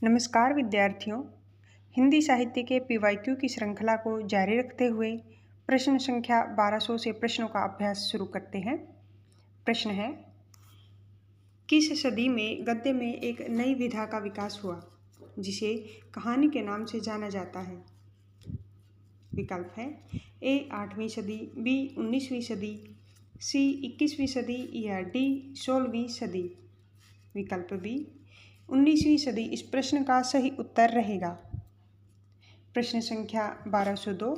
नमस्कार विद्यार्थियों, हिंदी साहित्य के पीवाईक्यू की श्रृंखला को जारी रखते हुए प्रश्न संख्या 1200 से प्रश्नों का अभ्यास शुरू करते हैं। प्रश्न है, किस सदी में गद्य में एक नई विधा का विकास हुआ जिसे कहानी के नाम से जाना जाता है? विकल्प है ए 8वीं सदी, बी 19वीं सदी, सी 21वीं सदी या डी 16वीं सदी। विकल्प बी 19वीं सदी इस प्रश्न का सही उत्तर रहेगा। प्रश्न संख्या 1202,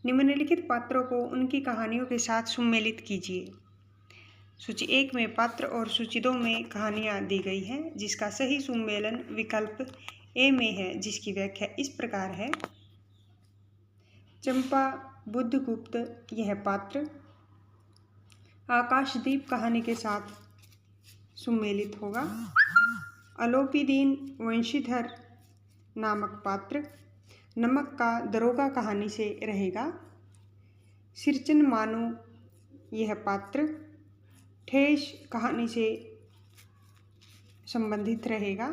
निम्नलिखित पात्रों को उनकी कहानियों के साथ सम्मिलित कीजिए। सूची 1 में पात्र और सूची 2 में कहानियाँ दी गई हैं, जिसका सही सम्मेलन विकल्प ए में है, जिसकी व्याख्या इस प्रकार है। चंपा बुद्धगुप्त यह पात्र आकाशदीप कहानी के साथ सम्मिलित होगा। अलोपीदीन वंशीधर नामक पात्र नमक का दरोगा कहानी से रहेगा। सिरचन मानू यह पात्र ठेस कहानी से संबंधित रहेगा।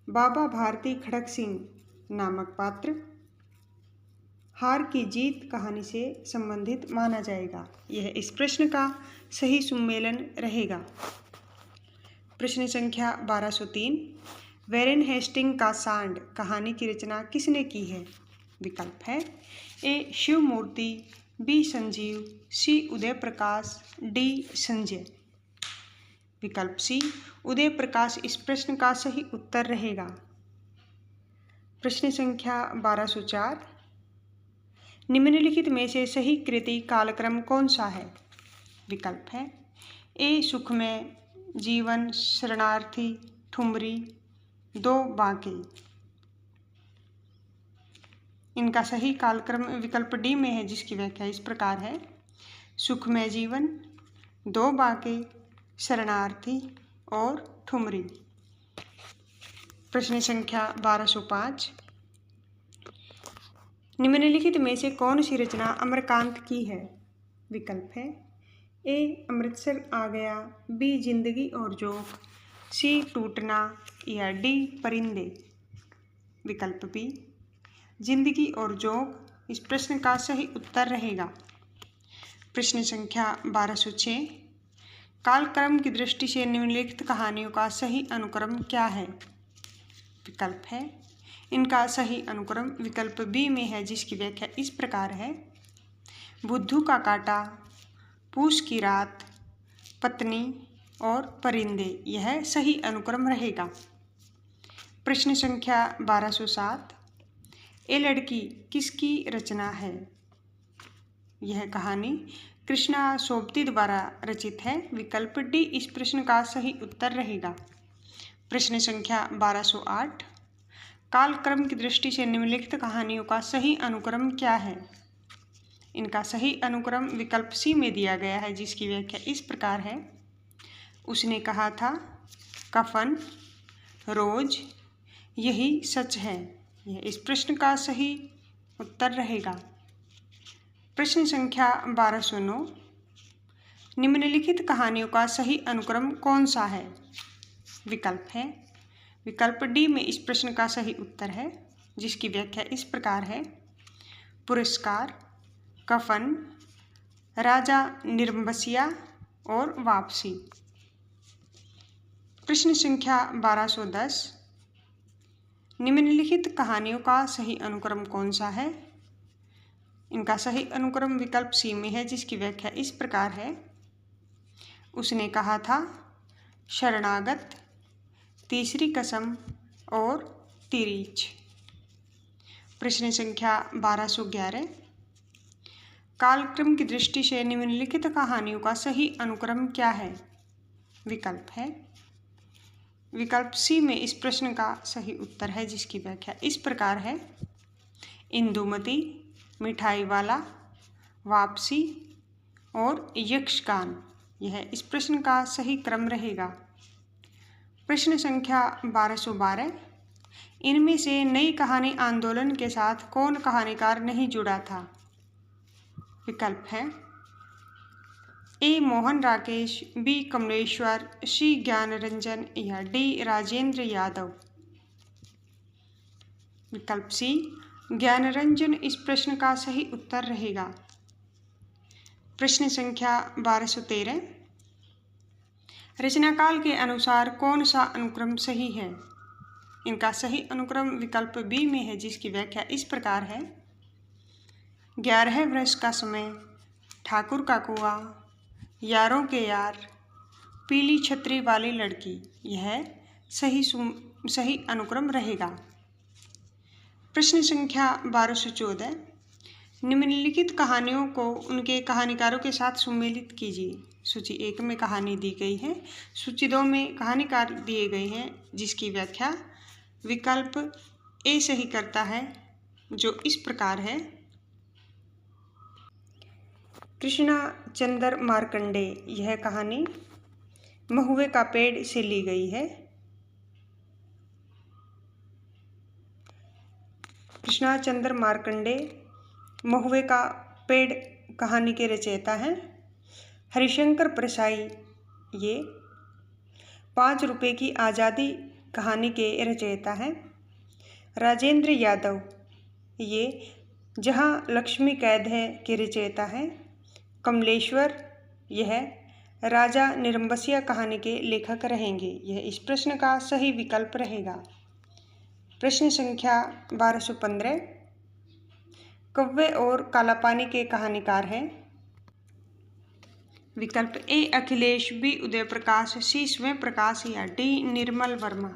बाबा भारती खड़क सिंह नामक पात्र हार की जीत कहानी से संबंधित माना जाएगा। यह इस प्रश्न का सही सम्मेलन रहेगा। प्रश्न संख्या 1203, वेरेन हेस्टिंग का सांड कहानी की रचना किसने की है? विकल्प है ए शिव मूर्ति, बी संजीव, सी उदय प्रकाश, डी संजय। विकल्प सी उदय प्रकाश इस प्रश्न का सही उत्तर रहेगा। प्रश्न संख्या 1204, निम्नलिखित में से सही कृति कालक्रम कौन सा है? विकल्प है ए सुखमय, जीवन, शरणार्थी, ठुमरी, दो बांके। इनका सही कालक्रम विकल्प डी में है, जिसकी व्याख्या इस प्रकार है। सुखमय जीवन, दो बांके, शरणार्थी और ठुमरी। प्रश्न संख्या 1205, निम्नलिखित में से कौन सी रचना अमरकांत की है? विकल्प है ए अमृतसर आ गया, बी जिंदगी और जोक, सी टूटना या डी परिंदे। विकल्प बी जिंदगी और जोक इस प्रश्न का सही उत्तर रहेगा। प्रश्न संख्या 1206, कालक्रम की दृष्टि से निम्नलिखित कहानियों का सही अनुक्रम क्या है? विकल्प है इनका सही अनुक्रम विकल्प बी में है, जिसकी व्याख्या इस प्रकार है। बुद्धू का काटा, पूस की रात, पत्नी और परिंदे, यह सही अनुक्रम रहेगा। प्रश्न संख्या 1207, ए लड़की किसकी रचना है? यह कहानी कृष्णा सोबती द्वारा रचित है। विकल्प डी इस प्रश्न का सही उत्तर रहेगा। प्रश्न संख्या 1208, कालक्रम की दृष्टि से निम्नलिखित कहानियों का सही अनुक्रम क्या है? इनका सही अनुक्रम विकल्प सी में दिया गया है, जिसकी व्याख्या इस प्रकार है। उसने कहा था, कफन, रोज, यही सच है, यह इस प्रश्न का सही उत्तर रहेगा। प्रश्न संख्या 1209, निम्नलिखित कहानियों का सही अनुक्रम कौन सा है? विकल्प है विकल्प डी में इस प्रश्न का सही उत्तर है, जिसकी व्याख्या इस प्रकार है। पुरस्कार, कफन, राजा निर्बसिया और वापसी। प्रश्न संख्या 1210, निम्नलिखित कहानियों का सही अनुक्रम कौन सा है? इनका सही अनुक्रम विकल्प सी में है, जिसकी व्याख्या इस प्रकार है। उसने कहा था, शरणागत, तीसरी कसम और तिरीच। प्रश्न संख्या 1211, कालक्रम की दृष्टि से निम्नलिखित कहानियों का सही अनुक्रम क्या है? विकल्प है विकल्प सी में इस प्रश्न का सही उत्तर है, जिसकी व्याख्या इस प्रकार है। इंदुमती, मिठाई वाला, वापसी और यक्षगान, यह इस प्रश्न का सही क्रम रहेगा। प्रश्न संख्या 1212, इनमें से नई कहानी आंदोलन के साथ कौन कहानीकार नहीं जुड़ा था? विकल्प है ए मोहन राकेश, बी कमलेश्वर, सी ज्ञान रंजन या डी राजेंद्र यादव। विकल्प सी ज्ञानरंजन इस प्रश्न का सही उत्तर रहेगा। प्रश्न संख्या 1213, रचनाकाल के अनुसार कौन सा अनुक्रम सही है? इनका सही अनुक्रम विकल्प बी में है, जिसकी व्याख्या इस प्रकार है। 11 वर्ष का समय, ठाकुर का कुआं, यारों के यार, पीली छतरी वाली लड़की, यह सही अनुक्रम रहेगा। प्रश्न संख्या 1214, निम्नलिखित कहानियों को उनके कहानीकारों के साथ सुमेलित कीजिए। सूची 1 में कहानी दी गई है, सूची 2 में कहानीकार दिए गए हैं, जिसकी व्याख्या विकल्प ए सही करता है, जो इस प्रकार है। कृष्णा चंद्र मार्कंडे, यह कहानी महुए का पेड़ से ली गई है। कृष्णा चंद्र मार्कंडे महुए का पेड़ कहानी के रचयिता हैं। हरिशंकर प्रसाई, ये 5 रुपये की आज़ादी कहानी के रचयिता हैं। राजेंद्र यादव, ये जहाँ लक्ष्मी कैद है के रचयिता हैं। कमलेश्वर, यह राजा निरंबसिया कहानी के लेखक रहेंगे। यह इस प्रश्न का सही विकल्प रहेगा। प्रश्न संख्या 1215, कव्वे और काला पानी के कहानीकार हैं। विकल्प ए अखिलेश, बी उदय प्रकाश, सी स्वयं प्रकाश या डी निर्मल वर्मा।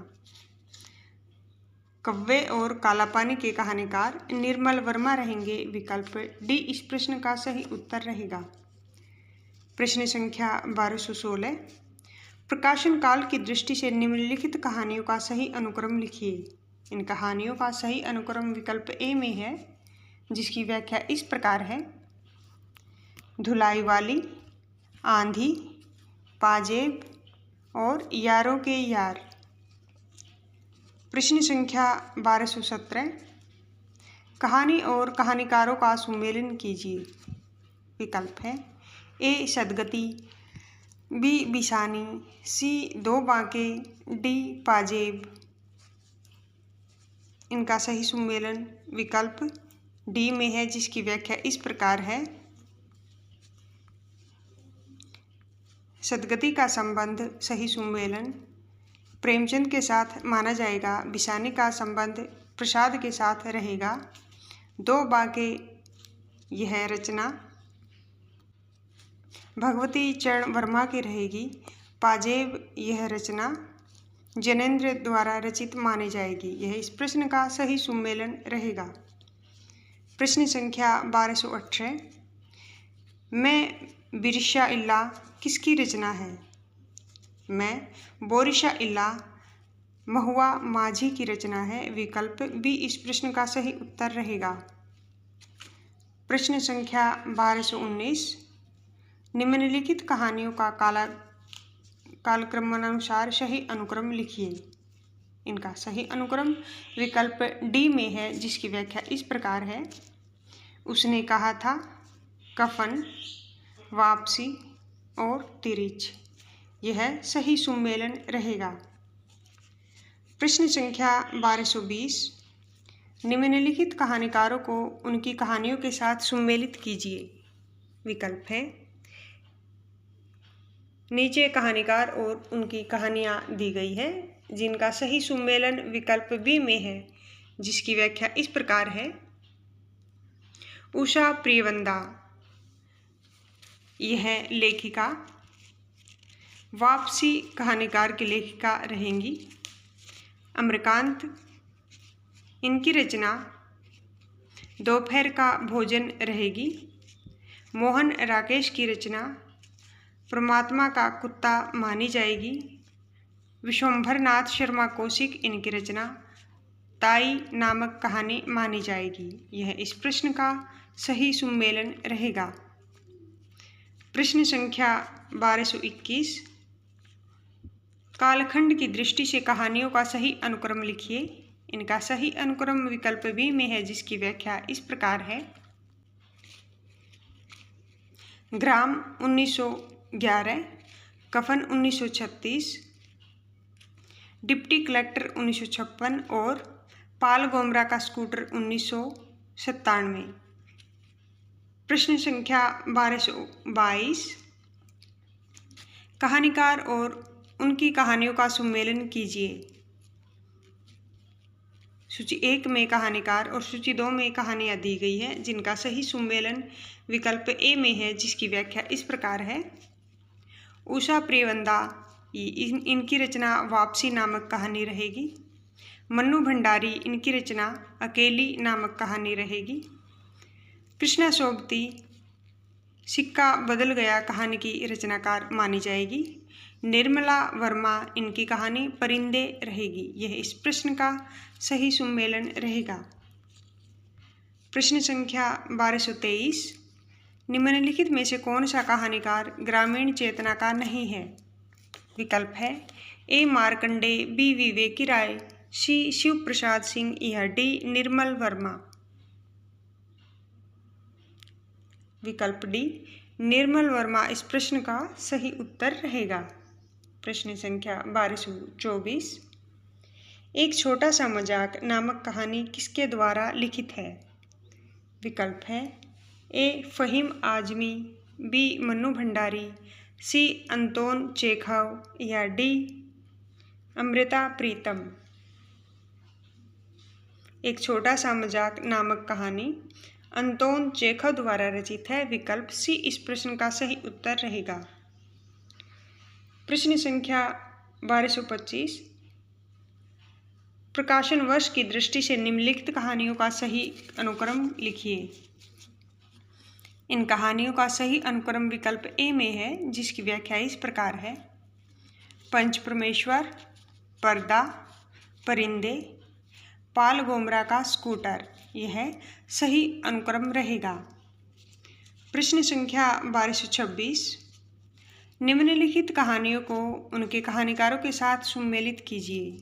कव्वे और काला पानी के कहानीकार निर्मल वर्मा रहेंगे। विकल्प डी इस प्रश्न का सही उत्तर रहेगा। प्रश्न संख्या 1216, प्रकाशन काल की दृष्टि से निम्नलिखित कहानियों का सही अनुक्रम लिखिए। इन कहानियों का सही अनुक्रम विकल्प ए में है, जिसकी व्याख्या इस प्रकार है। धुलाई वाली, आंधी, पाजेब और यारों के यार। प्रश्न संख्या 1217, कहानी और कहानीकारों का सुमेलन कीजिए। विकल्प है ए सदगति, बी बिसानी, सी दो बांके, डी पाजेब। इनका सही सुमेलन विकल्प डी में है, जिसकी व्याख्या इस प्रकार है। सदगति का संबंध सही सुमेलन प्रेमचंद के साथ माना जाएगा। बिसानी का संबंध प्रसाद के साथ रहेगा। दो बांके, यह रचना भगवती चरण वर्मा की रहेगी। पाजेब, यह रचना जैनेन्द्र द्वारा रचित मानी जाएगी। यह इस प्रश्न का सही सुमेलन रहेगा। प्रश्न संख्या 1218, मैं बिरिशा इल्ला किसकी रचना है? मैं बोरिशा इल्ला महुआ माझी की रचना है। विकल्प बी इस प्रश्न का सही उत्तर रहेगा। प्रश्न संख्या 1219, निम्नलिखित कहानियों का कालक्रमानुसार सही अनुक्रम लिखिए। इनका सही अनुक्रम विकल्प डी में है, जिसकी व्याख्या इस प्रकार है। उसने कहा था, कफन, वापसी और तिरिच, यह सही सुमेलन रहेगा। प्रश्न संख्या 1220, निम्नलिखित कहानीकारों को उनकी कहानियों के साथ सुमेलित कीजिए। विकल्प है, नीचे कहानीकार और उनकी कहानियाँ दी गई है, जिनका सही सुमेलन विकल्प बी में है, जिसकी व्याख्या इस प्रकार है। उषा प्रियवंदा, यह लेखिका। वापसी कहानीकार की लेखिका रहेंगी। अमरकांत, इनकी रचना दोपहर का भोजन रहेगी। मोहन राकेश की रचना परमात्मा का कुत्ता मानी जाएगी। विश्वंभर नाथ शर्मा कौशिक, इनकी रचना ताई नामक कहानी मानी जाएगी। यह इस प्रश्न का सही सुमेलन रहेगा। प्रश्न संख्या 1221, कालखंड की दृष्टि से कहानियों का सही अनुक्रम लिखिए। इनका सही अनुक्रम विकल्प बी में है, जिसकी व्याख्या इस प्रकार है। ग्राम 1911, कफन 1936, डिप्टी कलेक्टर 1956 और पाल गोमरा का स्कूटर 1997। प्रश्न संख्या 1222, कहानीकार और उनकी कहानियों का सुमेलन कीजिए। सूची 1 में कहानीकार और सूची 2 में कहानियाँ दी गई है, जिनका सही सुमेलन विकल्प ए में है, जिसकी व्याख्या इस प्रकार है। उषा प्रियवंदा, इनकी रचना वापसी नामक कहानी रहेगी। मन्नू भंडारी, इनकी रचना अकेली नामक कहानी रहेगी। कृष्णा सोबती, सिक्का बदल गया कहानी की रचनाकार मानी जाएगी। निर्मला वर्मा, इनकी कहानी परिंदे रहेगी। यह इस प्रश्न का सही सुमेलन रहेगा। प्रश्न संख्या 1223, निम्नलिखित में से कौन सा कहानीकार ग्रामीण चेतना का नहीं है? विकल्प है ए मार्कंडे, बी विवेकी राय, सी शिव प्रसाद सिंह या डी निर्मल वर्मा। विकल्प डी निर्मल वर्मा इस प्रश्न का सही उत्तर रहेगा। प्रश्न संख्या 1224, एक छोटा सा मजाक नामक कहानी किसके द्वारा लिखित है? विकल्प है ए फहीम आजमी, बी मन्नू भंडारी, सी अंतोन चेखव या डी अमृता प्रीतम। एक छोटा सा मजाक नामक कहानी अंतोन चेखव द्वारा रचित है। विकल्प सी इस प्रश्न का सही उत्तर रहेगा। प्रश्न संख्या 1225, प्रकाशन वर्ष की दृष्टि से निम्नलिखित कहानियों का सही अनुक्रम लिखिए। इन कहानियों का सही अनुक्रम विकल्प ए में है, जिसकी व्याख्या इस प्रकार है। पंच परमेश्वर, पर्दा, परिंदे, पाल गोमरा का स्कूटर, यह सही अनुक्रम रहेगा। प्रश्न संख्या 1226, निम्नलिखित कहानियों को उनके कहानीकारों के साथ सुमेलित कीजिए।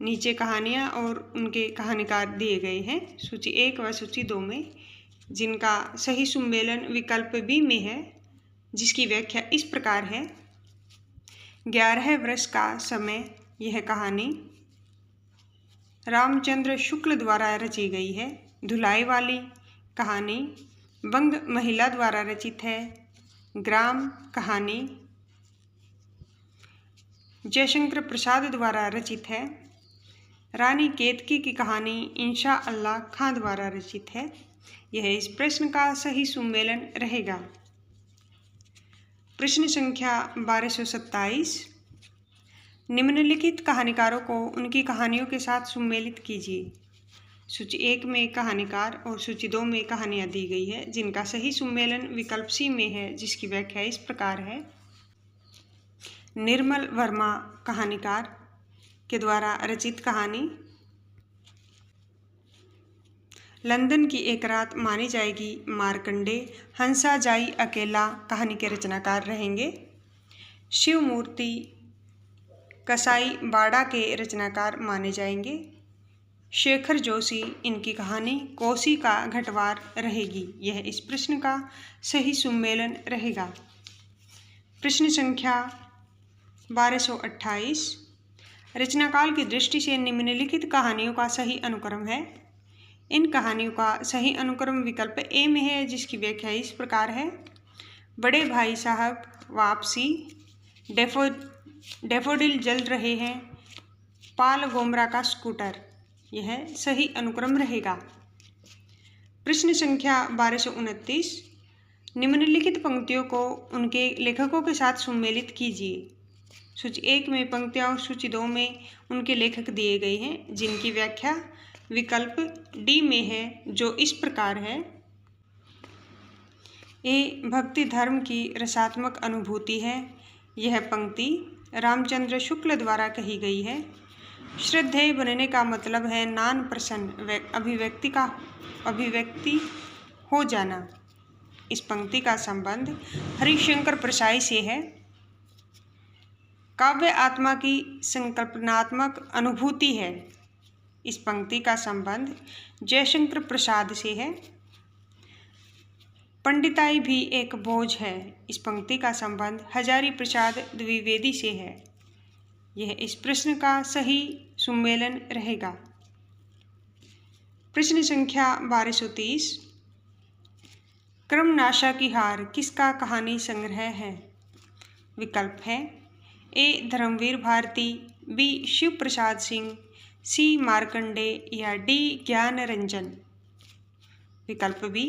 नीचे कहानियाँ और उनके कहानीकार दिए गए हैं सूची 1 व सूची 2 में, जिनका सही सुमेलन विकल्प बी में है, जिसकी व्याख्या इस प्रकार है। 11 वर्ष का समय, यह कहानी रामचंद्र शुक्ल द्वारा रची गई है। धुलाई वाली कहानी बंग महिला द्वारा रचित है। ग्राम कहानी जयशंकर प्रसाद द्वारा रचित है। रानी केतकी की कहानी इंशा अल्लाह खां द्वारा रचित है। यह इस प्रश्न का सही सुमेलन रहेगा। प्रश्न संख्या 1227, निम्नलिखित कहानीकारों को उनकी कहानियों के साथ सुमेलित कीजिए। सूची 1 में कहानीकार और सूची 2 में कहानियाँ दी गई है, जिनका सही सुमेलन विकल्प सी में है, जिसकी व्याख्या इस प्रकार है। निर्मल वर्मा कहानीकार के द्वारा रचित कहानी लंदन की एक रात मानी जाएगी। मार्कंडे हंसा जाई अकेला कहानी के रचनाकार रहेंगे। शिव मूर्ति कसाई बाड़ा के रचनाकार माने जाएंगे। शेखर जोशी, इनकी कहानी कोसी का घटवार रहेगी। यह इस प्रश्न का सही सुमेलन रहेगा। प्रश्न संख्या 1228, रचनाकाल की दृष्टि से निम्नलिखित कहानियों का सही अनुक्रम है। इन कहानियों का सही अनुक्रम विकल्प ए में है, जिसकी व्याख्या इस प्रकार है। बड़े भाई साहब, वापसी, डैफोडिल जल रहे हैं, पाल गोमरा का स्कूटर, यह सही अनुक्रम रहेगा। प्रश्न संख्या 1229, निम्नलिखित पंक्तियों को उनके लेखकों के साथ सुमेलित कीजिए। सूची 1 में पंक्तियाँ और सूची 2 में उनके लेखक दिए गए हैं, जिनकी व्याख्या विकल्प डी में है, जो इस प्रकार है। ए भक्ति धर्म की रसात्मक अनुभूति है। यह पंक्ति रामचंद्र शुक्ल द्वारा कही गई है। श्रद्धेय बनने का मतलब है नान प्रसन्न अभिव्यक्ति हो जाना। इस पंक्ति का संबंध हरिशंकर प्रसाई से है। काव्य आत्मा की संकल्पनात्मक अनुभूति है। इस पंक्ति का संबंध जयशंकर प्रसाद से है। पंडिताई भी एक बोझ है। इस पंक्ति का संबंध हजारी प्रसाद द्विवेदी से है। यह इस प्रश्न का सही सुमेलन रहेगा। प्रश्न संख्या 1230। क्रमनाशा की हार किसका कहानी संग्रह है? विकल्प है ए धर्मवीर भारती, बी शिव प्रसाद सिंह, सी मार्कंडे या डी ज्ञान रंजन। विकल्प बी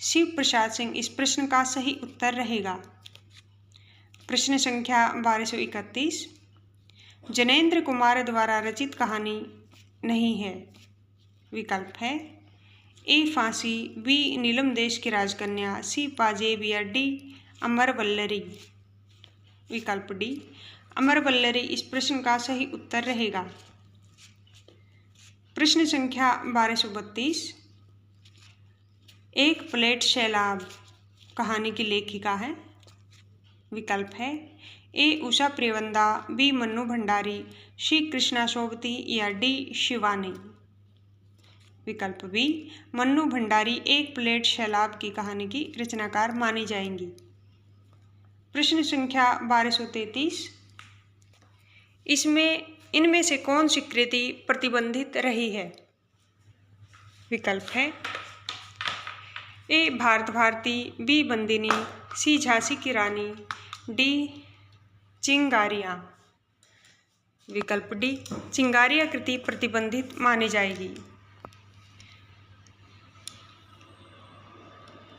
शिव प्रसाद सिंह इस प्रश्न का सही उत्तर रहेगा। प्रश्न संख्या 1231। जनेंद्र कुमार द्वारा रचित कहानी नहीं है। विकल्प है ए फांसी, बी नीलम देश की राजकन्या, सी पाजेब या डी अमरवल्लरी। विकल्प डी अमरवल्लरी इस प्रश्न का सही उत्तर रहेगा। प्रश्न संख्या 1232। एक प्लेट सैलाब कहानी की लेखिका है। विकल्प है ए उषा प्रियवंदा, बी मन्नू भंडारी, सी कृष्णा सोबती या डी शिवानी। विकल्प बी मन्नू भंडारी एक प्लेट सैलाब की कहानी की रचनाकार मानी जाएंगी। प्रश्न संख्या 1233। इनमें से कौन सी कृति प्रतिबंधित रही है? विकल्प है ए भारत भारती, बी बंदिनी, सी झांसी की रानी, डी चिंगारियाँ। विकल्प डी चिंगारियाँ कृति प्रतिबंधित मानी जाएगी।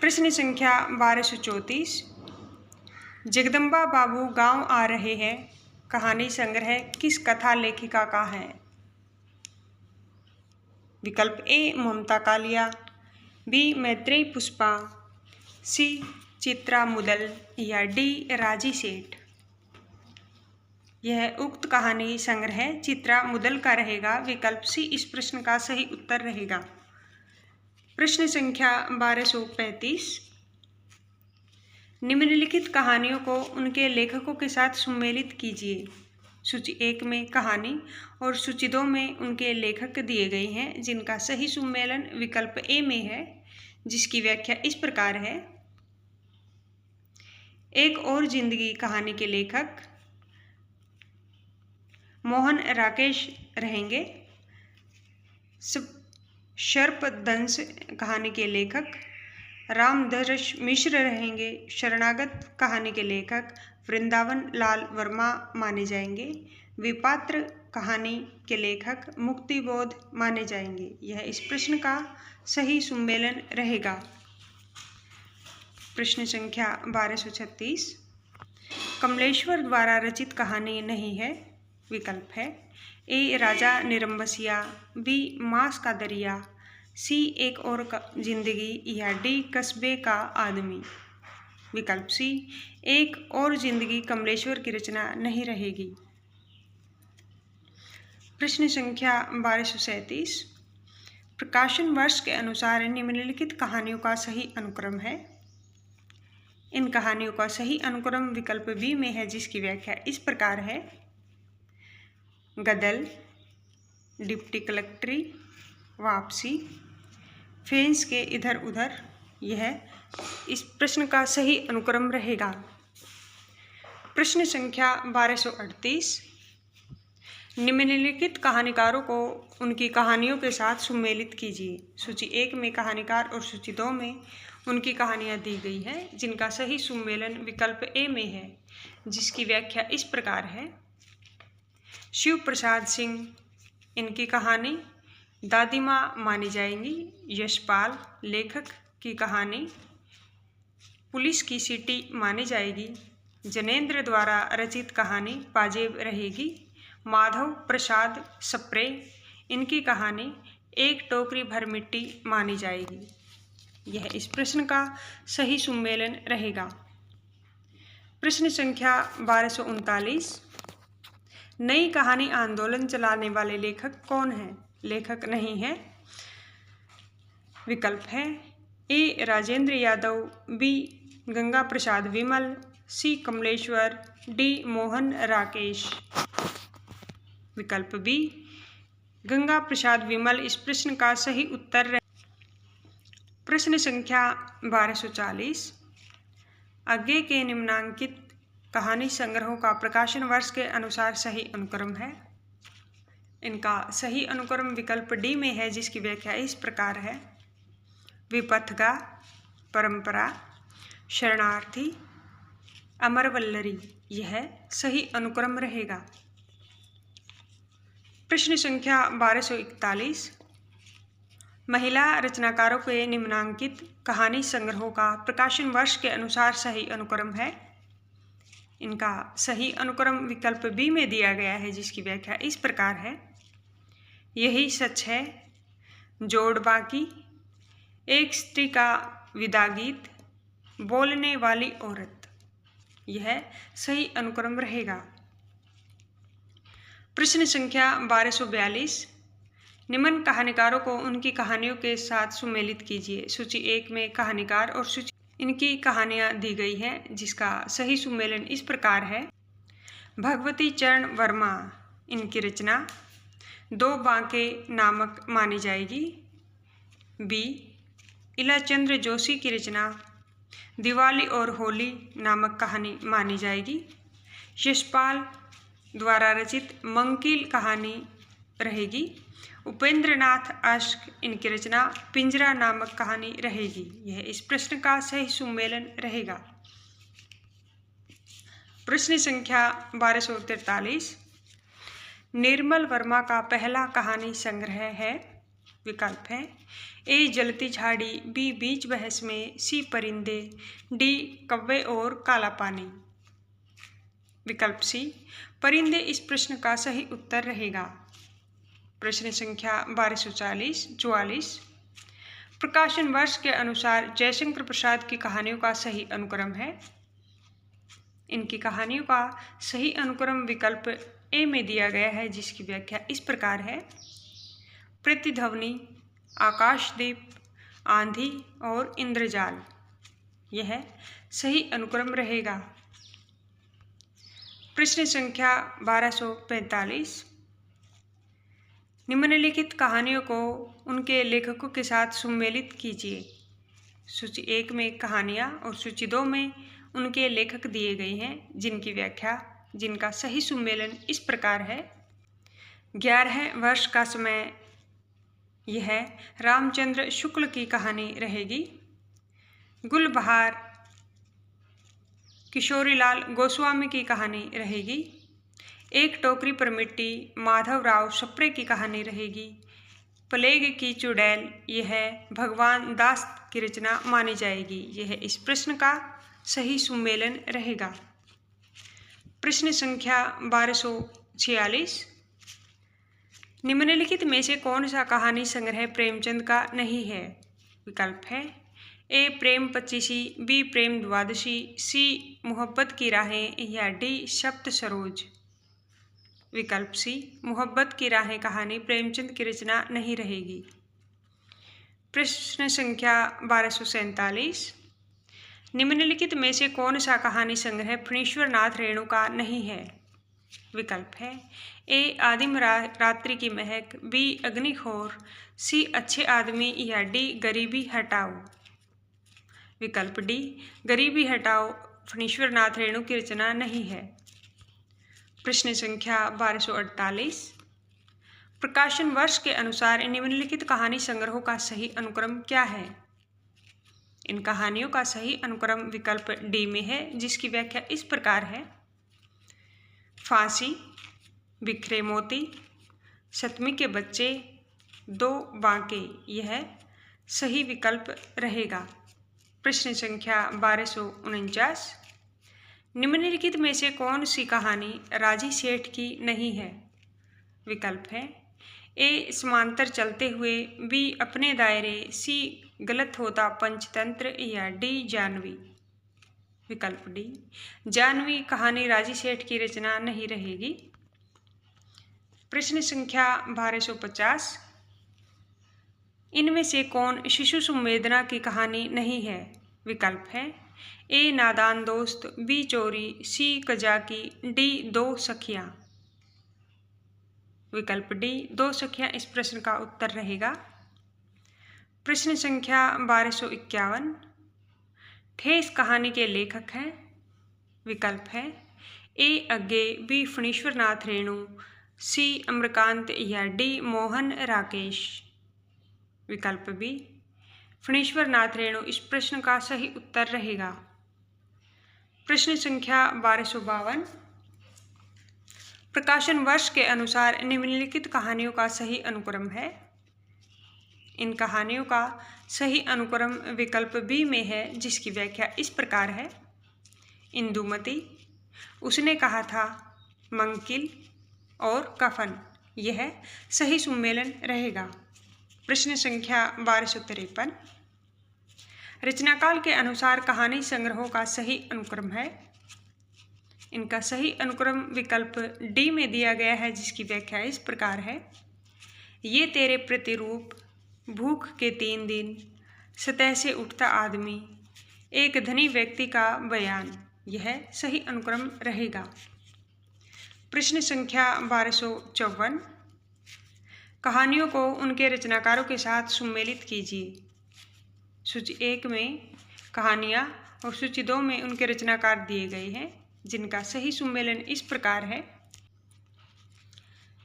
प्रश्न संख्या 1234। जगदम्बा बाबू गांव आ रहे हैं कहानी संग्रह किस कथा लेखिका का है? विकल्प ए ममता कालिया, बी मैत्रेयी पुष्पा, सी चित्रा मुदल या डी राजी सेठ। यह उक्त कहानी संग्रह चित्रा मुदल का रहेगा। विकल्प सी इस प्रश्न का सही उत्तर रहेगा। प्रश्न संख्या 1235। निम्नलिखित कहानियों को उनके लेखकों के साथ सुमेलित कीजिए। सूची 1 में कहानी और सूची 2 में उनके लेखक दिए गए हैं, जिनका सही सुमेलन विकल्प ए में है, जिसकी व्याख्या इस प्रकार है। एक और जिंदगी कहानी के लेखक मोहन राकेश रहेंगे। सर्पदंश कहानी के लेखक रामदर्श मिश्र रहेंगे। शरणागत कहानी के लेखक वृंदावन लाल वर्मा माने जाएंगे। विपात्र कहानी के लेखक मुक्तिबोध माने जाएंगे। यह इस प्रश्न का सही सुमेलन रहेगा। प्रश्न संख्या 1236। कमलेश्वर द्वारा रचित कहानी नहीं है। विकल्प है ए राजा निरंबसिया, बी मांस का दरिया, सी एक और जिंदगी या डी कस्बे का आदमी। विकल्प सी एक और जिंदगी कमलेश्वर की रचना नहीं रहेगी। प्रश्न संख्या 1237। प्रकाशन वर्ष के अनुसार निम्नलिखित कहानियों का सही अनुक्रम है। इन कहानियों का सही अनुक्रम विकल्प बी में है, जिसकी व्याख्या इस प्रकार है। गदल, डिप्टी कलेक्ट्री, वापसी, फेंस के इधर उधर, यह इस प्रश्न का सही अनुक्रम रहेगा। प्रश्न संख्या 1238। निम्नलिखित कहानीकारों को उनकी कहानियों के साथ सुमेलित कीजिए। सूची 1 में कहानीकार और सूची 2 में उनकी कहानियाँ दी गई हैं, जिनका सही सुमेलन विकल्प ए में है, जिसकी व्याख्या इस प्रकार है। शिव प्रसाद सिंह, इनकी कहानी दादी माँ मानी जाएंगी। यशपाल लेखक की कहानी पुलिस की सीटी मानी जाएगी। जनेंद्र द्वारा रचित कहानी पाजेब रहेगी। माधव प्रसाद सप्रे, इनकी कहानी एक टोकरी भर मिट्टी मानी जाएगी। यह इस प्रश्न का सही सुमेलन रहेगा। प्रश्न संख्या 1239। नई कहानी आंदोलन चलाने वाले लेखक कौन हैं? लेखक नहीं है। विकल्प है ए राजेंद्र यादव, बी गंगा प्रसाद विमल, सी कमलेश्वर, डी मोहन राकेश। विकल्प बी गंगा प्रसाद विमल इस प्रश्न का सही उत्तर है। प्रश्न संख्या 1240। आगे के निम्नांकित कहानी संग्रहों का प्रकाशन वर्ष के अनुसार सही अनुक्रम है। इनका सही अनुक्रम विकल्प डी में है, जिसकी व्याख्या इस प्रकार है। विपथगा, परंपरा, शरणार्थी, अमरवल्लरी, यह सही अनुक्रम रहेगा। प्रश्न संख्या 1241। महिला रचनाकारों के निम्नांकित कहानी संग्रहों का प्रकाशन वर्ष के अनुसार सही अनुक्रम है। इनका सही अनुक्रम विकल्प बी में दिया गया है, जिसकी व्याख्या इस प्रकार है। यही सच है, जोड़ बाकी, एक स्त्री का विदा गीत, बोलने वाली औरत, यह सही अनुक्रम रहेगा। प्रश्न संख्या 1242। निम्न कहानीकारों को उनकी कहानियों के साथ सुमेलित कीजिए। सूची 1 में कहानीकार और सूची इनकी कहानियां दी गई हैं, जिसका सही सुमेलन इस प्रकार है। भगवती चरण वर्मा, इनकी रचना दो बांके नामक मानी जाएगी। बी। इलाचंद्र जोशी की रचना दिवाली और होली नामक कहानी मानी जाएगी। यशपाल द्वारा रचित मंकील कहानी रहेगी। उपेंद्र नाथ अश्क, इनकी रचना पिंजरा नामक कहानी रहेगी। यह इस प्रश्न का सही सुमेलन रहेगा। प्रश्न संख्या 1243। निर्मल वर्मा का पहला कहानी संग्रह है। विकल्प है। ए जलती झाड़ी, बी बीच बहस में, सी परिंदे, डी कव्वे और काला पानी। विकल्प सी परिंदे इस प्रश्न का सही उत्तर रहेगा। प्रश्न संख्या 1244। प्रकाशन वर्ष के अनुसार जयशंकर प्रसाद की कहानियों का सही अनुक्रम है। इनकी कहानियों का सही अनुक्रम विकल्प ए में दिया गया है, जिसकी व्याख्या इस प्रकार है। प्रतिध्वनि, आकाशदीप, आंधी और इंद्रजाल, यह सही अनुक्रम रहेगा। प्रश्न संख्या 1245। निम्नलिखित कहानियों को उनके लेखकों के साथ सुमेलित कीजिए। सूची 1 में कहानियाँ और सूची 2 में उनके लेखक दिए गए हैं, जिनका सही सुमेलन इस प्रकार है। 11 वर्ष का समय, यह रामचंद्र शुक्ल की कहानी रहेगी। गुलबहार किशोरीलाल गोस्वामी की कहानी रहेगी। एक टोकरी पर मिट्टी माधवराव सप्रे की कहानी रहेगी। प्लेग की चुड़ैल, यह भगवान दास की रचना मानी जाएगी। यह इस प्रश्न का सही सुमेलन रहेगा। प्रश्न संख्या 1246। निम्नलिखित में से कौन सा कहानी संग्रह प्रेमचंद का नहीं है। विकल्प है। ए प्रेम पच्चीसी, बी प्रेम द्वादशी, सी मोहब्बत की राहें या डी सप्त सरोज। विकल्प सी मोहब्बत की राहें कहानी प्रेमचंद की रचना नहीं रहेगी। प्रश्न संख्या 1247। निम्नलिखित में से कौन सा कहानी संग्रह फणीश्वर नाथ रेणु का नहीं है। विकल्प है। ए आदिम रात्रि की महक, बी अग्निखोर, सी अच्छे आदमी या डी गरीबी हटाओ। विकल्प डी गरीबी हटाओ फणीश्वर नाथ रेणु की रचना नहीं है। प्रश्न संख्या 1248। प्रकाशन वर्ष के अनुसार निम्नलिखित कहानी संग्रहों का सही अनुक्रम क्या है। इन कहानियों का सही अनुक्रम विकल्प डी में है, जिसकी व्याख्या इस प्रकार है। फांसी, बिखरे मोती, सतमी के बच्चे, दो बांके, यह सही विकल्प रहेगा। प्रश्न संख्या 1249। निम्नलिखित में से कौन सी कहानी राजी सेठ की नहीं है। विकल्प है। ए समांतर चलते हुए, बी अपने दायरे, सी गलत होता पंचतंत्र या डी जानवी। विकल्प डी जानवी कहानी राजी सेठ की रचना नहीं रहेगी। प्रश्न संख्या 1250। इनमें से कौन शिशु संवेदना की कहानी नहीं है। विकल्प है। ए नादान दोस्त, बी चोरी, सी कजाकी, डी दो सखियां। विकल्प डी दो सखियां इस प्रश्न का उत्तर रहेगा। प्रश्न संख्या 1251। ठेस कहानी के लेखक हैं। विकल्प है। ए अग्गे, बी फणीश्वर नाथ रेणु, सी अम्रकांत या डी मोहन राकेश। विकल्प बी फणीश्वर नाथ रेणु इस प्रश्न का सही उत्तर रहेगा। प्रश्न संख्या 1252। प्रकाशन वर्ष के अनुसार निम्नलिखित कहानियों का सही अनुक्रम है। इन कहानियों का सही अनुक्रम विकल्प बी में है, जिसकी व्याख्या इस प्रकार है। इंदुमती, उसने कहा था, मंकिल और कफन, यह सही सुमेलन रहेगा। प्रश्न संख्या 1253। रचनाकाल के अनुसार कहानी संग्रहों का सही अनुक्रम है। इनका सही अनुक्रम विकल्प डी में दिया गया है, जिसकी व्याख्या इस प्रकार है। ये तेरे प्रतिरूप, भूख के 3 दिन, सतह से उठता आदमी, एक धनी व्यक्ति का बयान, यह सही अनुक्रम रहेगा। प्रश्न संख्या 1254। कहानियों को उनके रचनाकारों के साथ सुमेलित कीजिए। सूची 1 में कहानियाँ और सूची 2 में उनके रचनाकार दिए गए हैं, जिनका सही सुमेलन इस प्रकार है।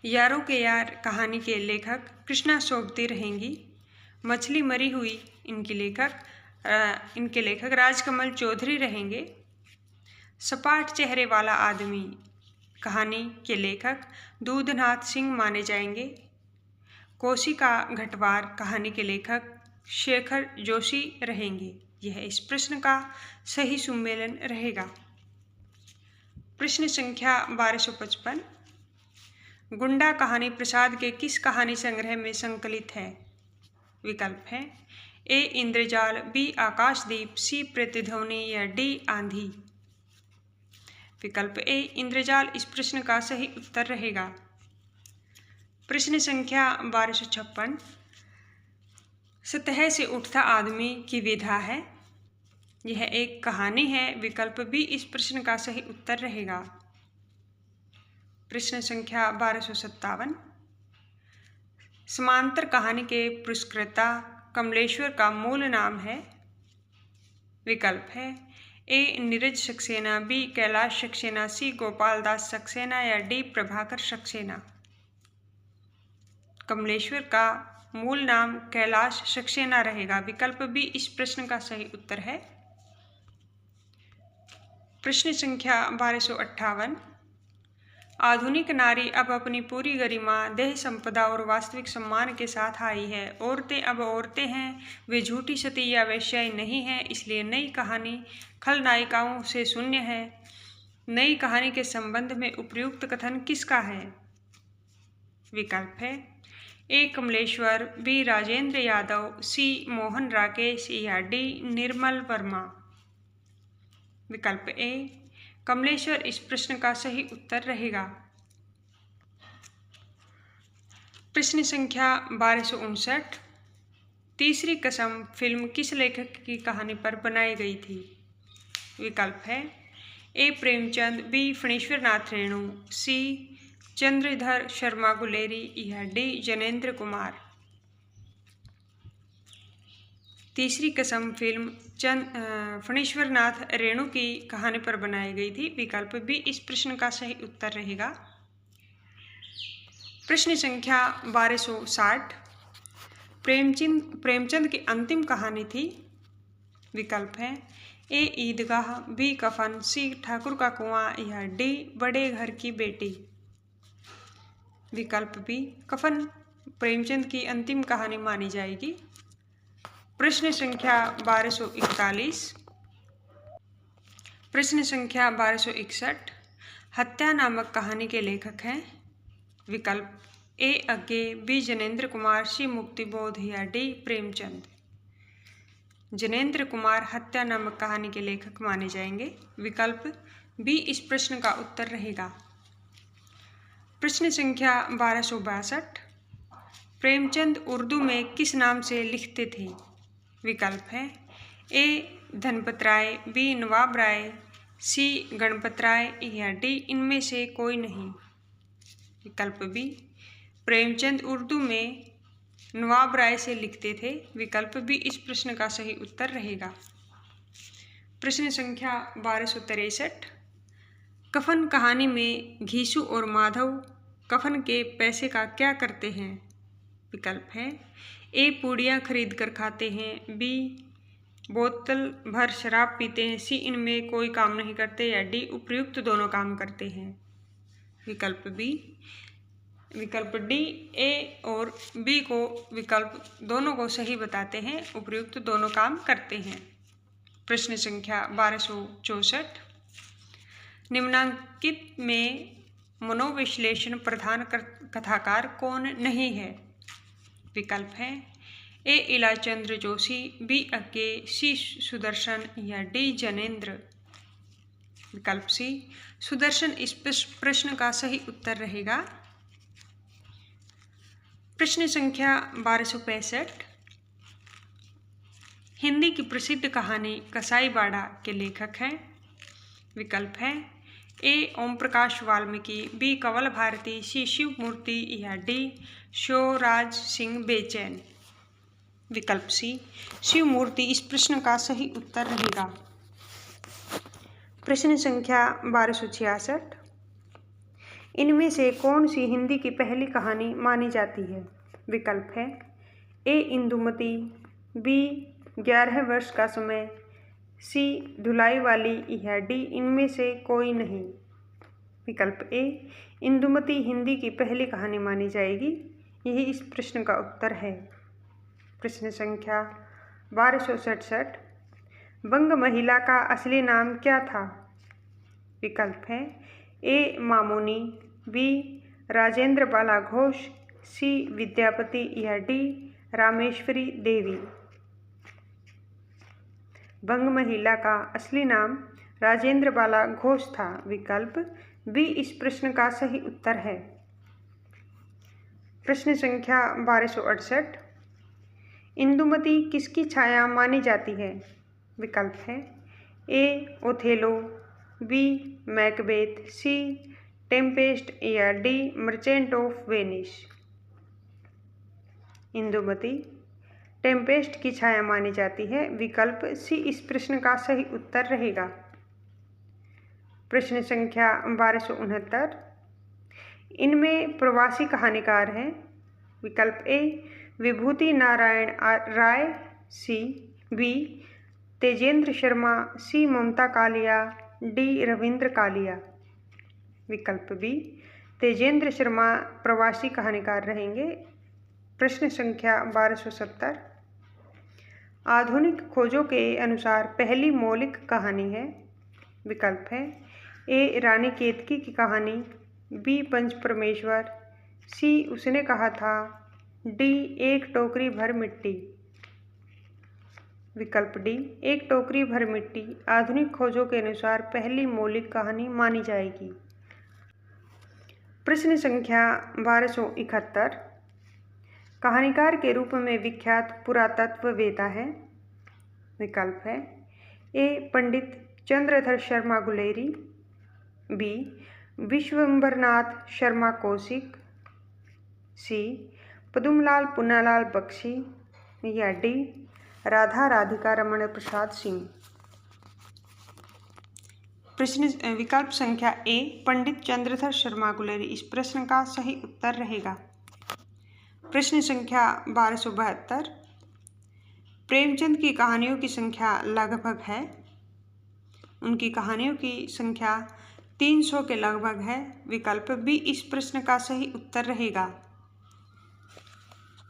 यारों के यार कहानी के लेखक कृष्णा सोबती रहेंगी। मछली मरी हुई इनके लेखक राजकमल चौधरी रहेंगे। सपाट चेहरे वाला आदमी कहानी के लेखक दूधनाथ सिंह माने जाएंगे। कोसी का घटवार कहानी के लेखक शेखर जोशी रहेंगे। यह इस प्रश्न का सही सुमेलन रहेगा। प्रश्न संख्या 1255। गुंडा कहानी प्रसाद के किस कहानी संग्रह में संकलित है? विकल्प है ए इंद्रजाल, बी आकाशदीप, सी प्रतिध्वनि या डी आंधी। विकल्प ए इंद्रजाल इस प्रश्न का सही उत्तर रहेगा। प्रश्न संख्या 1256। सतह से उठता आदमी की विधा है, यह एक कहानी है। विकल्प बी इस प्रश्न का सही उत्तर रहेगा। प्रश्न संख्या 1257। समांतर कहानी के पुरस्कर्ता कमलेश्वर का मूल नाम है। विकल्प है ए नीरज सक्सेना, बी कैलाश सक्सेना, सी गोपाल दास सक्सेना या डी प्रभाकर सक्सेना। कमलेश्वर का मूल नाम कैलाश सक्सेना रहेगा। विकल्प बी इस प्रश्न का सही उत्तर है। प्रश्न संख्या 1258। आधुनिक नारी अब अपनी पूरी गरिमा, देह संपदा और वास्तविक सम्मान के साथ आई है। औरतें अब औरतें हैं, वे झूठी सती या वेश्याएं नहीं हैं, इसलिए नई कहानी खलनायिकाओं से शून्य है। नई कहानी के संबंध में उपयुक्त कथन किसका है? विकल्प है ए कमलेश्वर, बी राजेंद्र यादव, सी मोहन राकेश या डी निर्मल वर्मा। विकल्प ए कमलेश्वर इस प्रश्न का सही उत्तर रहेगा। प्रश्न संख्या 1259। तीसरी कसम फिल्म किस लेखक की कहानी पर बनाई गई थी? विकल्प है ए प्रेमचंद, बी फणीश्वर नाथ रेणु, सी चंद्रधर शर्मा गुलेरी या डी जनेन्द्र कुमार। तीसरी कसम फिल्म फणीश्वर नाथ रेणु की कहानी पर बनाई गई थी। विकल्प बी इस प्रश्न का सही उत्तर रहेगा। प्रश्न संख्या 1260। प्रेमचंद की अंतिम कहानी थी। विकल्प है ए ईदगाह, बी कफन, सी ठाकुर का कुआं या डी बड़े घर की बेटी। विकल्प बी कफन प्रेमचंद की अंतिम कहानी मानी जाएगी। प्रश्न संख्या 1241। प्रश्न संख्या 1261। हत्या नामक कहानी के लेखक हैं। विकल्प ए अज्ञे, बी जनेन्द्र कुमार, सी मुक्तिबोध या डी प्रेमचंद। जनेन्द्र कुमार हत्या नामक कहानी के लेखक माने जाएंगे। विकल्प बी इस प्रश्न का उत्तर रहेगा। प्रश्न संख्या 1262। प्रेमचंद उर्दू में किस नाम से लिखते थे? विकल्प है ए धनपत राय, बी नवाब राय, सी गणपत राय या डी इनमें से कोई नहीं। विकल्प बी प्रेमचंद उर्दू में नवाब राय से लिखते थे। विकल्प बी इस प्रश्न का सही उत्तर रहेगा। प्रश्न संख्या 1263। कफन कहानी में घीसू और माधव कफन के पैसे का क्या करते हैं? विकल्प है ए पूड़ियाँ खरीद कर खाते हैं, बी बोतल भर शराब पीते हैं, सी इनमें कोई काम नहीं करते, या डी उपयुक्त दोनों काम करते हैं। विकल्प डी ए और बी को विकल्प दोनों को सही बताते हैं, उपयुक्त दोनों काम करते हैं। प्रश्न संख्या 1264, निम्नांकित में मनोविश्लेषण प्रधान कथाकार कौन नहीं है? विकल्प है ए इलाचंद्र जोशी, बी अक्के, सी सुदर्शन, या डी जनेन्द्र। विकल्प सी सुदर्शन इस प्रश्न का सही उत्तर रहेगा। प्रश्न संख्या 1265, हिंदी की प्रसिद्ध कहानी कसाईवाड़ा के लेखक हैं। विकल्प है ए ओम प्रकाश वाल्मीकि, बी कंवल भारती, सी शिव मूर्ति, या डी शिवराज सिंह बेचैन। विकल्प सी शिव मूर्ति इस प्रश्न का सही उत्तर रहेगा। प्रश्न संख्या 1266, इनमें से कौन सी हिंदी की पहली कहानी मानी जाती है? विकल्प है ए इंदुमती, बी 11 वर्ष का समय, सी धुलाई वाली, या डी इनमें से कोई नहीं। विकल्प ए इंदुमती हिंदी की पहली कहानी मानी जाएगी, यही इस प्रश्न का उत्तर है। प्रश्न संख्या 1267, वंग महिला का असली नाम क्या था? विकल्प है ए मामोनी, बी राजेंद्र बाला घोष, सी विद्यापति, या डी रामेश्वरी देवी। वंग महिला का असली नाम राजेंद्र बाला घोष था। विकल्प बी इस प्रश्न का सही उत्तर है। प्रश्न संख्या 1268, इंदुमती किसकी छाया मानी जाती है? विकल्प है ए ओथेलो, बी मैकबेथ, सी टेम्पेस्ट, या D merchant of Venice. Indumati Tempest की छाया मानी जाती है। विकल्प सी इस प्रश्न का सही उत्तर रहेगा। प्रश्न संख्या 1269, इनमें प्रवासी कहानीकार हैं। विकल्प ए विभूति नारायण राय, सी बी तेजेंद्र शर्मा, सी ममता कालिया, डी रविंद्र कालिया। विकल्प बी तेजेंद्र शर्मा प्रवासी कहानीकार रहेंगे। प्रश्न संख्या 1270, आधुनिक खोजों के अनुसार पहली मौलिक कहानी है। विकल्प है ए रानी केतकी की कहानी, बी पंच परमेश्वर, सी उसने कहा था, डी एक टोकरी भर मिट्टी। विकल्प डी एक टोकरी भर मिट्टी आधुनिक खोजों के अनुसार पहली मौलिक कहानी मानी जाएगी। प्रश्न संख्या 1271, कहानीकार के रूप में विख्यात पुरातत्ववेत्ता है। विकल्प है ए पंडित चंद्रधर शर्मा गुलेरी, बी विश्वंभरनाथ शर्मा कौशिक, सी पदुमलाल पुन्नालाल बख्शी, या डी राधा राधिका रमण प्रसाद सिंह। प्रश्न विकल्प संख्या ए पंडित चंद्रधर शर्मा गुलेरी इस प्रश्न का सही उत्तर रहेगा। प्रश्न संख्या 1272, प्रेमचंद की कहानियों की संख्या लगभग है। उनकी कहानियों की संख्या 300 के लगभग है। विकल्प बी इस प्रश्न का सही उत्तर रहेगा।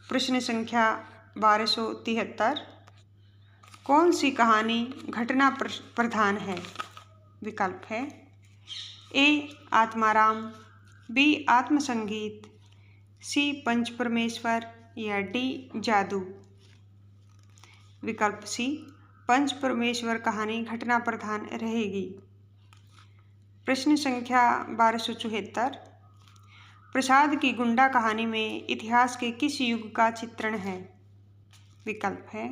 प्रश्न संख्या 1273, कौन सी कहानी घटना प्रधान है? विकल्प है ए आत्माराम, बी आत्मसंगीत, सी पंच परमेश्वर, या डी जादू। विकल्प सी पंच परमेश्वर कहानी घटना प्रधान रहेगी। प्रश्न संख्या 1274, प्रसाद की गुंडा कहानी में इतिहास के किस युग का चित्रण है? विकल्प है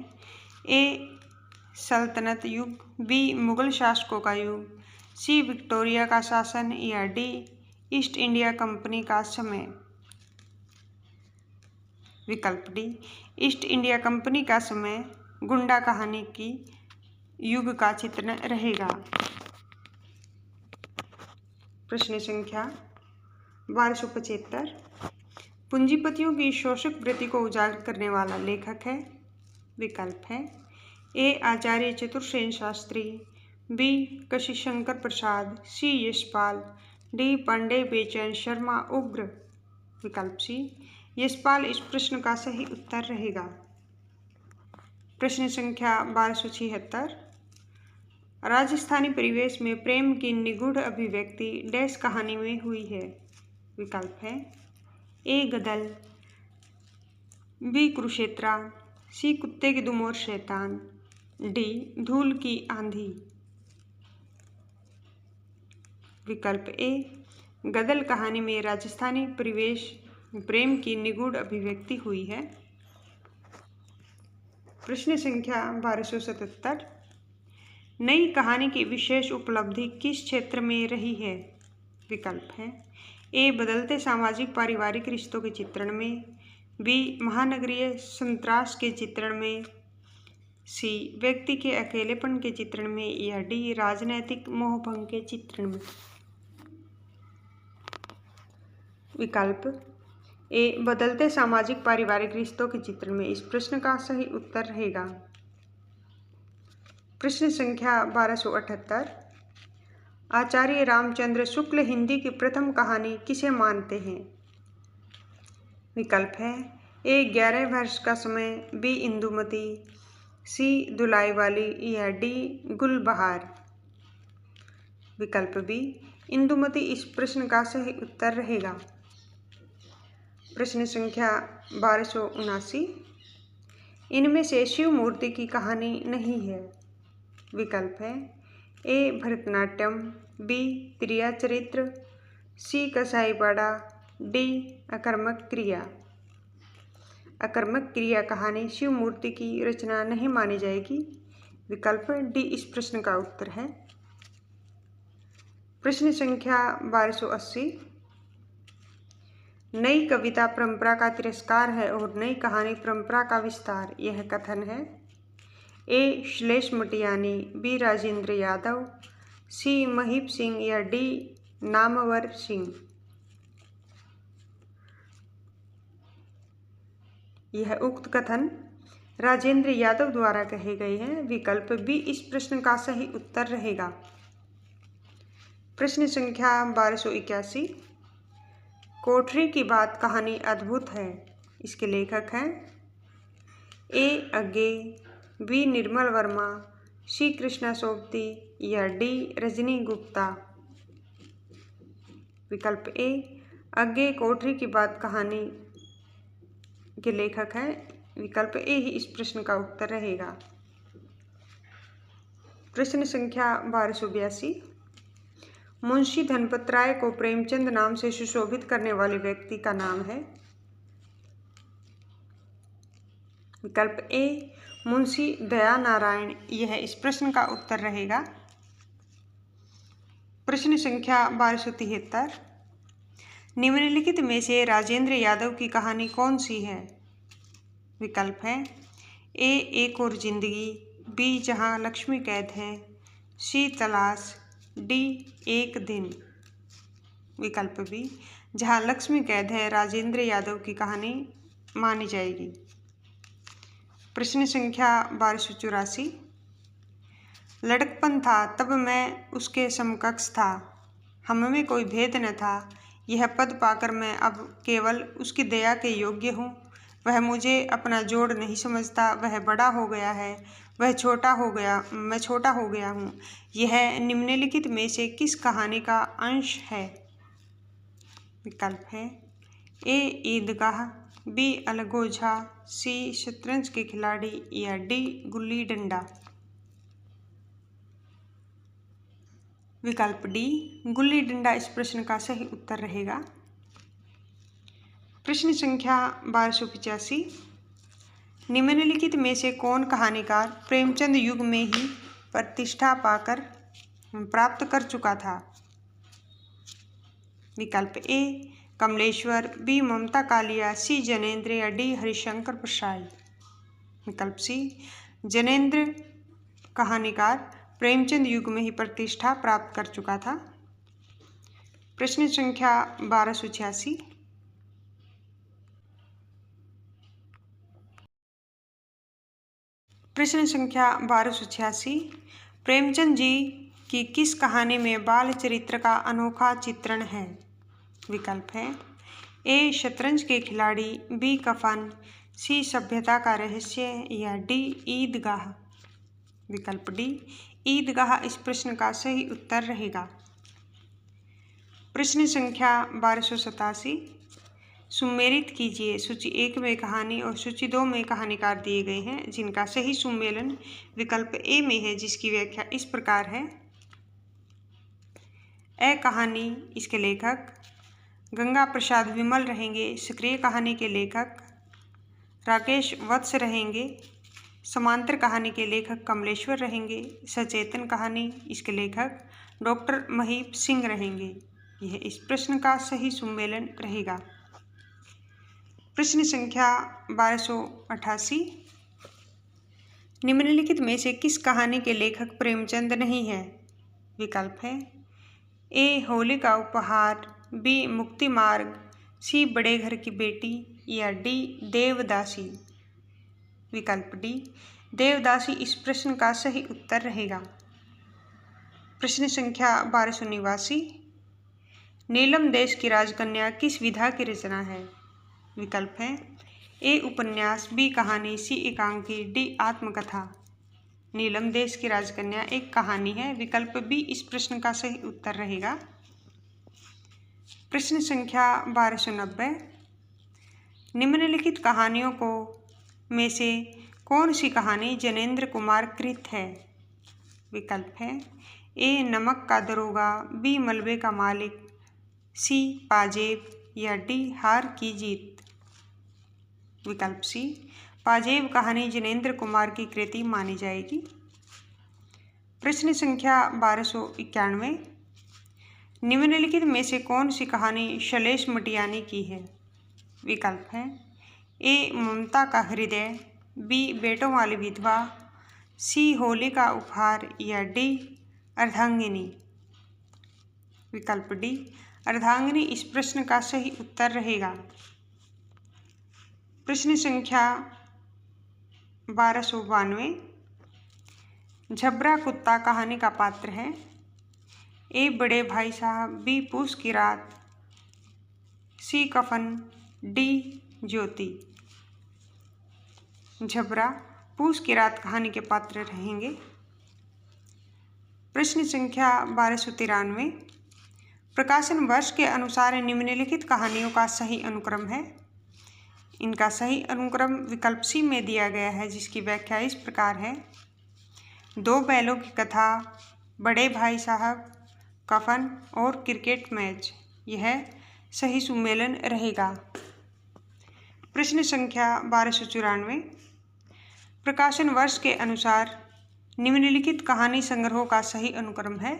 ए सल्तनत युग, बी मुगल शासकों का युग, सी विक्टोरिया का शासन, या डी ईस्ट इंडिया कंपनी का समय। विकल्प डी ईस्ट इंडिया कंपनी का समय गुंडा कहानी की युग का चित्रण रहेगा। प्रश्न संख्या 1275। पूंजीपतियों की शोषक वृत्ति को उजागर करने वाला लेखक है। विकल्प है ए आचार्य चतुर्सेन शास्त्री, बी कशिशंकर प्रसाद, सी यशपाल, डी पांडे बेचैन शर्मा उग्र। विकल्प सी यशपाल इस प्रश्न का सही उत्तर रहेगा। प्रश्न संख्या 1276। राजस्थानी परिवेश में प्रेम की निगूढ़ अभिव्यक्ति डैश कहानी में हुई है। विकल्प है ए गदल, बी कुरुक्षेत्रा, सी कुत्ते की दुम और शैतान, डी धूल की आंधी। विकल्प ए गदल कहानी में राजस्थानी परिवेश में प्रेम की निगूढ़ अभिव्यक्ति हुई है। प्रश्न संख्या 1277। नई कहानी की विशेष उपलब्धि किस क्षेत्र में रही है। विकल्प है ए बदलते सामाजिक पारिवारिक रिश्तों के चित्रण में, बी महानगरीय संत्रास के चित्रण में, सी व्यक्ति के अकेलेपन के चित्रण में, या डी राजनैतिक मोहभंग के चित्रण में। विकल्प ए बदलते सामाजिक पारिवारिक रिश्तों के चित्रण में इस प्रश्न का सही उत्तर रहेगा। प्रश्न संख्या 1278। आचार्य रामचंद्र शुक्ल हिंदी की प्रथम कहानी किसे मानते हैं। विकल्प है ए 11 वर्ष का समय, बी इंदुमती, सी दुलाई वाली, या डी गुलबहार। विकल्प बी इंदुमती इस प्रश्न का सही उत्तर रहेगा। प्रश्न संख्या 1279। इनमें से शिव मूर्ति की कहानी नहीं है। विकल्प है ए भरतनाट्यम, बी त्रिया चरित्र, सी कसाईपाड़ा, डी अकर्मक क्रिया। अकर्मक क्रिया कहानी शिव मूर्ति की रचना नहीं मानी जाएगी। विकल्प डी इस प्रश्न का उत्तर है। प्रश्न संख्या 1280। नई कविता परंपरा का तिरस्कार है और नई कहानी परंपरा का विस्तार, यह कथन है। ए श्लेष मटियानी, बी राजेंद्र यादव, सी महीप सिंह, या डी नामवर सिंह। यह उक्त कथन राजेंद्र यादव द्वारा कहे गए हैं। विकल्प बी इस प्रश्न का सही उत्तर रहेगा। प्रश्न संख्या 1281। कोठरी की बात कहानी अद्भुत है, इसके लेखक हैं ए अज्ञे, बी निर्मल वर्मा, सी कृष्णा सोबती, या डी रजनी गुप्ता। विकल्प ए अज्ञे कोठरी की बात कहानी के लेखक हैं। विकल्प ए ही इस प्रश्न का उत्तर रहेगा। प्रश्न संख्या 1282। मुंशी धनपत राय को प्रेमचंद नाम से सुशोभित करने वाले व्यक्ति का नाम है। विकल्प ए मुंशी दया नारायण, यह इस प्रश्न का उत्तर रहेगा। प्रश्न संख्या 1273। निम्नलिखित में से राजेंद्र यादव की कहानी कौन सी है। विकल्प है ए एक और जिंदगी, बी जहां लक्ष्मी कैद है, सी तलाश, डी एक दिन। विकल्प बी जहां लक्ष्मी कैद है राजेंद्र यादव की कहानी मानी जाएगी। प्रश्न संख्या 1284। लड़कपन था तब मैं उसके समकक्ष था, हम में कोई भेद न था, यह पद पाकर मैं अब केवल उसकी दया के योग्य हूँ। वह मुझे अपना जोड़ नहीं समझता, वह बड़ा हो गया है, वह छोटा हो गया, मैं छोटा हो गया हूँ। यह निम्नलिखित में से किस कहानी का अंश है। विकल्प है ए ईदगाह, बी अलगोझा, सी शतरंज के खिलाड़ी, या डी गुल्ली डंडा। विकल्प डी गुल्ली डंडा इस प्रश्न का सही उत्तर रहेगा। प्रश्न संख्या 1285। निम्नलिखित में से कौन कहानीकार प्रेमचंद युग में ही प्रतिष्ठा पाकर प्राप्त कर चुका था। विकल्प ए कमलेश्वर, बी ममता कालिया, सी जनेंद्र, या डी हरिशंकर प्रसाद। विकल्प सी जनेंद्र कहानीकार प्रेमचंद युग में ही प्रतिष्ठा प्राप्त कर चुका था। प्रश्न संख्या 1286। प्रश्न संख्या 1286। प्रेमचंद जी की किस कहानी में बाल चरित्र का अनोखा चित्रण है? विकल्प है ए शतरंज के खिलाड़ी, बी कफन, सी सभ्यता का रहस्य या डी ईदगाह। विकल्प डी ईदगाह इस प्रश्न का सही उत्तर रहेगा। प्रश्न संख्या 1287। सुमेलित कीजिए। सूची 1 में कहानी और सूची 2 में कहानीकार दिए गए हैं, जिनका सही सुमेलन विकल्प ए में है, जिसकी व्याख्या इस प्रकार है। ए कहानी, इसके लेखक गंगा प्रसाद विमल रहेंगे। सक्रिय कहानी के लेखक राकेश वत्स रहेंगे। समांतर कहानी के लेखक कमलेश्वर रहेंगे। सचेतन कहानी, इसके लेखक डॉक्टर महीप सिंह रहेंगे। यह इस प्रश्न का सही सुमेलन रहेगा। प्रश्न संख्या 1288। निम्नलिखित में से किस कहानी के लेखक प्रेमचंद नहीं है? विकल्प है ए होली का उपहार, बी मुक्ति मार्ग, सी बड़े घर की बेटी या डी देवदासी। विकल्प डी देवदासी इस प्रश्न का सही उत्तर रहेगा। प्रश्न संख्या 1289। नीलम देश की राजकन्या किस विधा की रचना है? विकल्प है ए उपन्यास, बी कहानी, सी एकांकी, डी आत्मकथा। नीलम देश की राजकन्या एक कहानी है। विकल्प बी इस प्रश्न का सही उत्तर रहेगा। प्रश्न संख्या 1290। निम्नलिखित कहानियों को में से कौन सी कहानी जनेंद्र कुमार कृत है? विकल्प है ए नमक का दरोगा, बी मलबे का मालिक, सी पाजेब या डी हार की जीत। विकल्प सी पाजेब कहानी जनेंद्र कुमार की कृति मानी जाएगी। प्रश्न संख्या 1291। निम्नलिखित में से कौन सी कहानी शैलेश मटियानी की है? विकल्प है ए ममता का हृदय, बी बेटों वाली विधवा, सी होली का उपहार या डी अर्धांगिनी। विकल्प डी अर्धांगिनी इस प्रश्न का सही उत्तर रहेगा। प्रश्न संख्या 1292। झबरा कुत्ता कहानी का पात्र है। ए बड़े भाई साहब, बी पूस की रात, सी कफन, डी ज्योति। झबरा पूस की रात कहानी के पात्र रहेंगे। प्रश्न संख्या 1293। प्रकाशन वर्ष के अनुसार निम्नलिखित कहानियों का सही अनुक्रम है। इनका सही अनुक्रम विकल्प सी में दिया गया है, जिसकी व्याख्या इस प्रकार है। दो बैलों की कथा, बड़े भाई साहब, कफन और क्रिकेट मैच। यह सही सुमेलन रहेगा। प्रश्न संख्या 1294। प्रकाशन वर्ष के अनुसार निम्नलिखित कहानी संग्रहों का सही अनुक्रम है।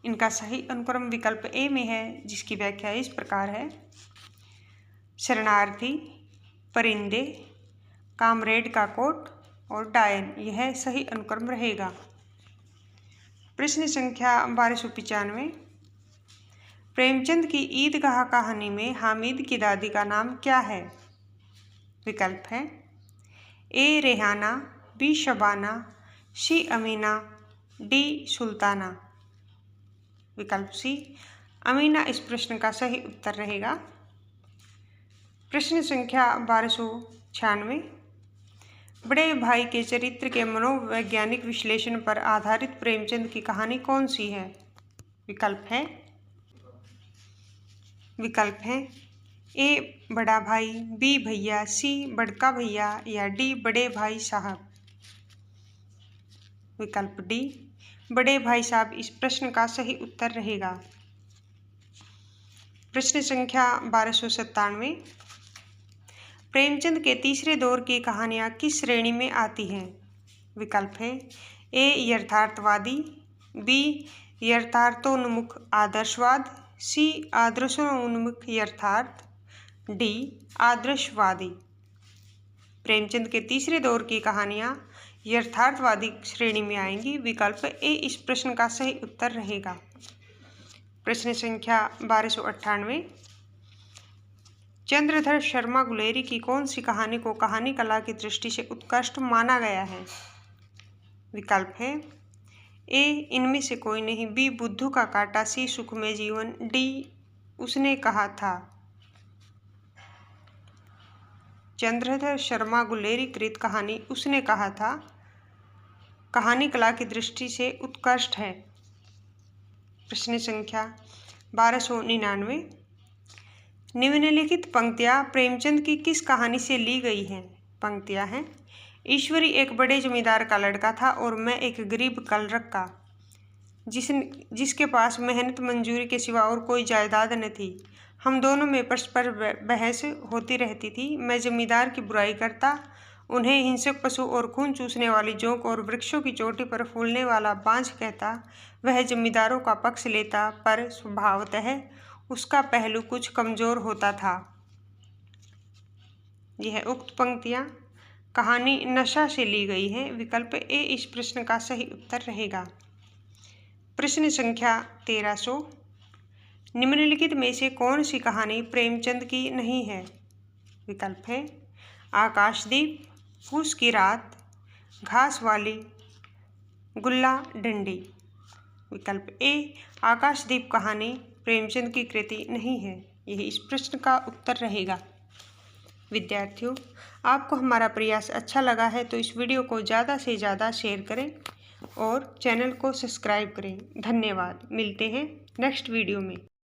इनका सही अनुक्रम विकल्प ए में है, जिसकी व्याख्या इस प्रकार है। शरणार्थी, परिंदे, कामरेड का कोट और डायन। यह सही अनुक्रम रहेगा। प्रश्न संख्या 1295। प्रेमचंद की ईदगाह कहानी में हामिद की दादी का नाम क्या है? विकल्प है ए रेहाना, बी शबाना, सी अमीना, डी सुल्ताना। विकल्प सी अमीना इस प्रश्न का सही उत्तर रहेगा। प्रश्न संख्या 1296। बड़े भाई के चरित्र के मनोवैज्ञानिक विश्लेषण पर आधारित प्रेमचंद की कहानी कौन सी है? विकल्प है ए बड़ा भाई, बी भैया, सी बड़का भैया या डी बड़े भाई साहब। विकल्प डी बड़े भाई साहब इस प्रश्न का सही उत्तर रहेगा। प्रश्न संख्या 1297। प्रेमचंद के तीसरे दौर की कहानियाँ किस श्रेणी में आती हैं? विकल्प है ए यथार्थवादी, बी यथार्थोन्मुख आदर्शवाद, सी आदर्शोन्मुख यथार्थ, डी आदर्शवादी। प्रेमचंद के तीसरे दौर की कहानियाँ यथार्थवादी श्रेणी में आएंगी। विकल्प ए इस प्रश्न का सही उत्तर रहेगा। प्रश्न संख्या 1298। चंद्रधर शर्मा गुलेरी की कौन सी कहानी को कहानी कला की दृष्टि से उत्कृष्ट माना गया है? विकल्प है ए इनमें से कोई नहीं, बी बुद्धू का कांटा, सी सुखमय जीवन, डी उसने कहा था। चंद्रधर शर्मा गुलेरी कृत कहानी उसने कहा था कहानी कला की दृष्टि से उत्कृष्ट है। प्रश्न संख्या 1299। निम्नलिखित पंक्तियां प्रेमचंद की किस कहानी से ली गई हैं? पंक्तियां हैं, ईश्वरी एक बड़े जमींदार का लड़का था और मैं एक गरीब कलरक का, जिसके पास मेहनत मंजूरी के सिवा और कोई जायदाद न थी। हम दोनों में परस्पर बहस होती रहती थी। मैं जमींदार की बुराई करता, उन्हें हिंसक पशु और खून चूसने वाली जोंक और वृक्षों की चोटी पर फूलने वाला बांझ कहता। वह जमींदारों का पक्ष लेता, पर स्वभावतः उसका पहलू कुछ कमजोर होता था। यह उक्त पंक्तियां कहानी नशा से ली गई हैं। विकल्प ए इस प्रश्न का सही उत्तर रहेगा। प्रश्न संख्या 1300। निम्नलिखित में से कौन सी कहानी प्रेमचंद की नहीं है? विकल्प है आकाशदीप, फूस की रात, घास वाली, गुल्ला डंडी। विकल्प ए आकाशदीप कहानी प्रेमचंद की कृति नहीं है। यही इस प्रश्न का उत्तर रहेगा। विद्यार्थियों, आपको हमारा प्रयास अच्छा लगा है तो इस वीडियो को ज़्यादा से ज़्यादा शेयर करें और चैनल को सब्सक्राइब करें। धन्यवाद। मिलते हैं नेक्स्ट वीडियो में।